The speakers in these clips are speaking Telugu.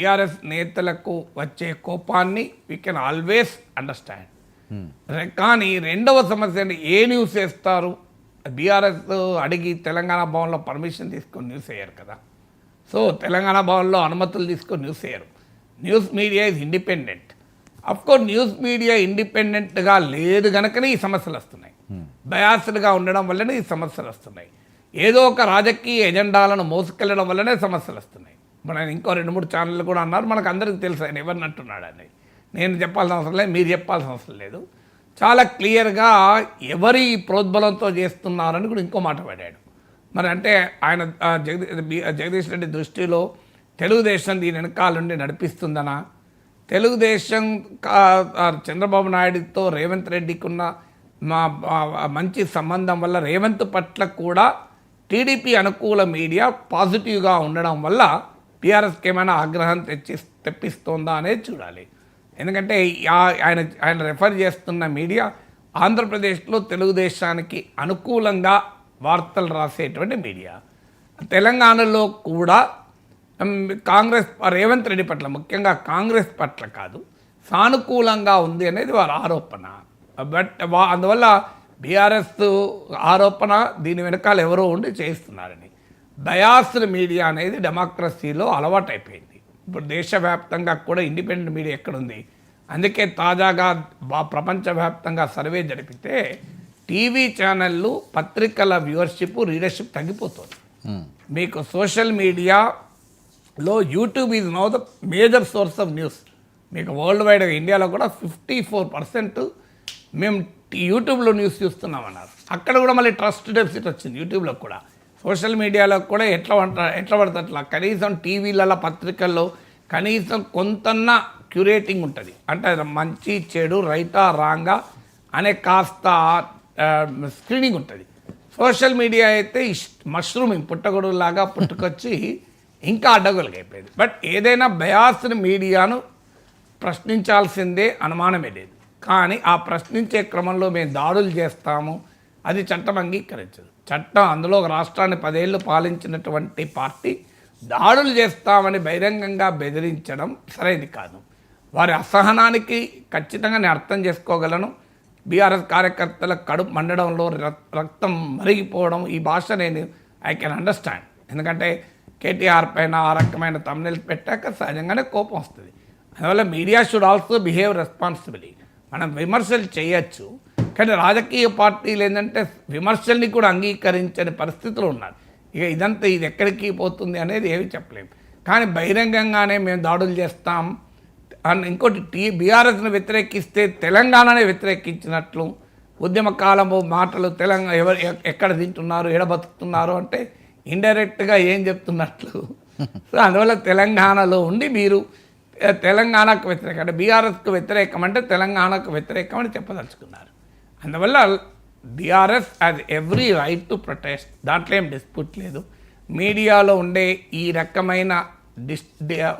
టీఆర్ఎస్ నేతలకు వచ్చే కోపాన్ని వీ కెన్ ఆల్వేస్ అండర్స్టాండ్. కానీ రెండవ సమస్య అంటే ఏ న్యూస్ వేస్తారు? బీఆర్ఎస్ అడిగి తెలంగాణ భవన్లో పర్మిషన్ తీసుకొని న్యూస్ వేయరు కదా. సో తెలంగాణ భవన్లో అనుమతులు తీసుకొని న్యూస్ వేయరు. News media is independent. Of course news media ఇండిపెండెంట్గా లేదు కనుకనే ఈ సమస్యలు వస్తున్నాయి. బయాస్డ్గా ఉండడం వల్లనే ఈ సమస్యలు వస్తున్నాయి. ఏదో ఒక రాజకీయ ఎజెండాలను మోసుకెళ్ళడం వల్లనే సమస్యలు వస్తున్నాయి. మన ఇంకో 2-3 ఛానళ్ళు కూడా అన్నారు, మనకు అందరికీ తెలుసు ఆయన ఎవరిని అంటున్నాడని. నేను చెప్పాల్సిన అవసరం లేదు, మీరు చెప్పాల్సిన అవసరం లేదు. చాలా క్లియర్గా ఎవరి ప్రోద్బలంతో చేస్తున్నారని కూడా ఇంకో మాట పడాడు. మరి అంటే ఆయన జగదీష్ రెడ్డి దృష్టిలో తెలుగుదేశం దీని వెనకాల నుండి నడిపిస్తుందనా? తెలుగుదేశం చంద్రబాబు నాయుడుతో రేవంత్ రెడ్డికి ఉన్న మంచి సంబంధం వల్ల రేవంత్ పట్ల కూడా టీడీపీ అనుకూల మీడియా పాజిటివ్గా ఉండడం వల్ల టీఆర్ఎస్కి ఏమైనా ఆగ్రహం తెప్పిస్తోందా అనేది చూడాలి. ఎందుకంటే ఆయన రెఫర్ చేస్తున్న మీడియా ఆంధ్రప్రదేశ్లో తెలుగుదేశానికి అనుకూలంగా వార్తలు రాసేటువంటి మీడియా. తెలంగాణలో కూడా కాంగ్రెస్ రేవంత్ రెడ్డి పట్ల, ముఖ్యంగా కాంగ్రెస్ పట్ల కాదు, సానుకూలంగా ఉంది అనేది వారి ఆరోపణ. బట్ అందువల్ల బీఆర్ఎస్ ఆరోపణ దీని వెనకాల ఎవరో ఉండి చేస్తున్నారని. బయాస్డ్ మీడియా అనేది డెమోక్రసీలో అలవాటైపోయింది. ఇప్పుడు దేశవ్యాప్తంగా కూడా ఇండిపెండెంట్ మీడియా ఎక్కడుంది? అందుకే తాజాగా ప్రపంచవ్యాప్తంగా సర్వే జరిపితే టీవీ ఛానళ్ళు పత్రికల వ్యూవర్షిప్ రీడర్షిప్ తగ్గిపోతుంది. మీకు సోషల్ మీడియాలో YouTube is now the major source of news. మీకు వరల్డ్ వైడ్గా ఇండియాలో కూడా 54% మేము యూట్యూబ్లో న్యూస్ చూస్తున్నామన్నారు. అక్కడ కూడా మళ్ళీ ట్రస్ట్ డెఫిసిట్ వచ్చింది. యూట్యూబ్లో కూడా, సోషల్ మీడియాలో కూడా ఎట్లా పడితే అట్లా. కనీసం టీవీలలో పత్రికల్లో కనీసం కొంతన్నా క్యూరేటింగ్ ఉంటుంది. అంటే మంచి చెడు రైటా రాంగా అనే కాస్త స్క్రీనింగ్ ఉంటుంది. సోషల్ మీడియా అయితే మష్రూమింగ్ పుట్టగొడుగులాగా పుట్టుకొచ్చి ఇంకా అడ్డగోలుగా అయిపోయింది. బట్ ఏదైనా బయాస్డ్ మీడియాను ప్రశ్నించాల్సిందే, అనుమానమే లేదు. కానీ ఆ ప్రశ్నించే క్రమంలో మేము దాడులు చేస్తాము, అది చట్టం అంగీకరించదు. చట్టం అందులో ఒక రాష్ట్రాన్ని 10 ఏళ్ళు పాలించినటువంటి పార్టీ దాడులు చేస్తామని బహిరంగంగా బెదిరించడం సరైనది కాదు. వారి అసహనానికి ఖచ్చితంగా నేను అర్థం చేసుకోగలను. బీఆర్ఎస్ కార్యకర్తల కడుపు మండడంలో రక్తం మరిగిపోవడం, ఈ భాష నేను ఐ కెన్ అండర్స్టాండ్. ఎందుకంటే కేటీఆర్ పైన ఆ రకమైన తమ్నెల్స్ పెట్టాక సహజంగానే కోపం వస్తుంది. అందువల్ల media should also behave responsibility. మనం విమర్శలు చేయొచ్చు, కానీ రాజకీయ పార్టీలు ఏంటంటే విమర్శల్ని కూడా అంగీకరించని పరిస్థితులు ఉన్నారు. ఇక ఇది ఎక్కడికి పోతుంది అనేది ఏమి చెప్పలేము. కానీ బహిరంగంగానే మేము దాడులు చేస్తాం అని ఇంకోటి బీఆర్ఎస్ను వ్యతిరేకిస్తే తెలంగాణనే వ్యతిరేకించినట్లు, ఉద్యమకాలము మాటలు తెలంగాణ ఎక్కడ తింటున్నారు, ఎడబతుకుతున్నారు అంటే ఇండైరెక్ట్గా ఏం చెప్తున్నట్లు. సో అందువల్ల తెలంగాణలో ఉండి మీరు తెలంగాణకు వ్యతిరేకం అంటే బీఆర్ఎస్కు వ్యతిరేకం అంటే తెలంగాణకు వ్యతిరేకం అని చెప్పదలుచుకున్నారు. అందువల్ల BRS has every right to protest, దాంట్లో ఏం డిస్ప్యూట్ లేదు. మీడియాలో ఉండే ఈ రకమైన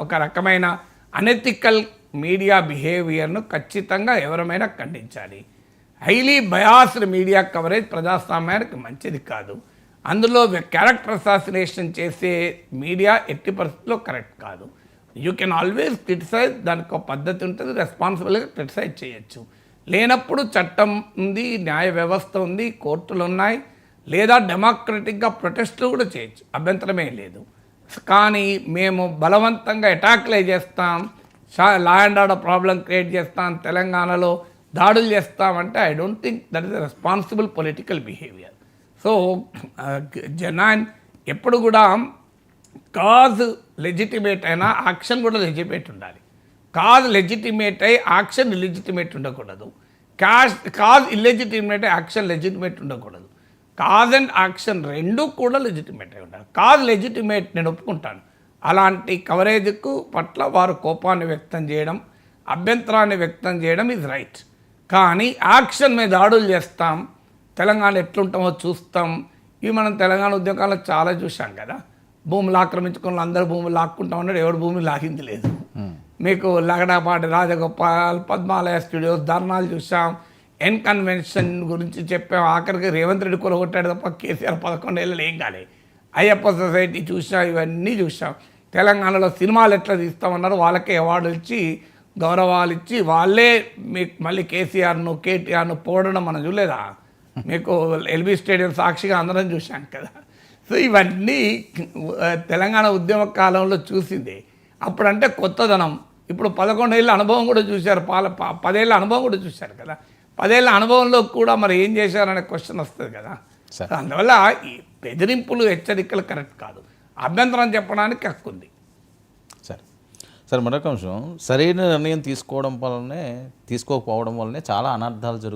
ఒక రకమైన అనెథికల్ మీడియా బిహేవియర్ను ఖచ్చితంగా ఎవరమైనా ఖండించాలి. హైలీ బయాస్డ్ మీడియా కవరేజ్ ప్రజాస్వామ్యానికి మంచిది కాదు. అందులో క్యారెక్టర్ అసాసినేషన్ చేసే మీడియా ఎట్టి పరిస్థితుల్లో కరెక్ట్ కాదు. యూ కెన్ ఆల్వేస్ క్రిటిసైజ్, దానికి ఒక పద్ధతి ఉంటుంది, రెస్పాన్సిబుల్గా క్రిటిసైజ్ చేయొచ్చు. లేనప్పుడు చట్టం ఉంది, న్యాయ వ్యవస్థ ఉంది, కోర్టులు ఉన్నాయి, లేదా డెమోక్రటిక్గా ప్రొటెస్ట్లు కూడా చేయొచ్చు, అభ్యంతరమే లేదు. కానీ మేము బలవంతంగా అటాక్లే చేస్తాం, law and order problem create చేస్తాం, తెలంగాణలో దాడులు చేస్తామంటే I don't think that is a responsible political behaviour. So జనాన్ ఎప్పుడు కూడా కాజ్ లెజిటిమేట్ అయినా యాక్షన్ కూడా లెజిటిమేట్ ఉండాలి. కాజ్ లెజిటిమేట్ అయి యాక్షన్ ఇల్లిజిటిమేట్ ఉండకూడదు. కాజ్ ఇల్లెజిటిమేట్ యాక్షన్ లెజిటిమేట్ ఉండకూడదు. కాజ్ అండ్ యాక్షన్ రెండూ కూడా లెజిటిమేట్ అయి ఉండాలి. కాజ్ లెజిటిమేట్ నేను ఒప్పుకుంటాను. అలాంటి కవరేజ్కు పట్ల వారు కోపాన్ని వ్యక్తం చేయడం, అభ్యంతరాన్ని వ్యక్తం చేయడం ఈజ్ రైట్. కానీ యాక్షన్ మీద దాడులు చేస్తాం, తెలంగాణ ఎట్లుంటామో చూస్తాం, ఇవి మనం తెలంగాణ ఉద్యోగాల్లో చాలా చూసాం కదా. భూములు ఆక్రమించుకున్న అందరూ భూములు లాక్కుంటా ఉన్నాడు, ఎవరు భూమి లాగింది లేదు. మీకు లగడపాటి రాజగోపాల్, పద్మాలయ స్టూడియోస్ ధర్నాలు చూసాం, ఎన్ కన్వెన్షన్ గురించి చెప్పాం. ఆఖరికి రేవంత్ రెడ్డి కొలగొట్టాడు తప్ప కేసీఆర్ 11 ఏళ్ళు ఏం కాలే. అయ్యప్ప సొసైటీ చూసాం, ఇవన్నీ చూసాం. తెలంగాణలో సినిమాలు ఎట్లా తీస్తామన్నారు, వాళ్ళకే అవార్డులు ఇచ్చి గౌరవాలు ఇచ్చి వాళ్ళే మీకు మళ్ళీ కేసీఆర్ను కేటీఆర్ను పోడడం మనం చూడలేదా? మీకు ఎల్బీ స్టేడియం సాక్షిగా అందరం చూశాం కదా. సో ఇవన్నీ తెలంగాణ ఉద్యమ కాలంలో చూసింది. అప్పుడంటే కొత్తదనం. ఇప్పుడు 11 ఏళ్ళ అనుభవం కూడా చూశారు, 10 ఏళ్ళ అనుభవం కూడా చూశారు కదా. 10 ఏళ్ళ అనుభవంలో కూడా మరి ఏం చేశారనే క్వశ్చన్ వస్తుంది కదా. అందువల్ల ఈ బెదిరింపులు హెచ్చరికలు కరెక్ట్ కాదు, అభ్యంతరం చెప్పడానికి హక్కు ఉంది. సరే మరొక అంశం, సరైన నిర్ణయం తీసుకోకపోవడం వల్లనే చాలా అనర్థాలు జరుగుతాయి.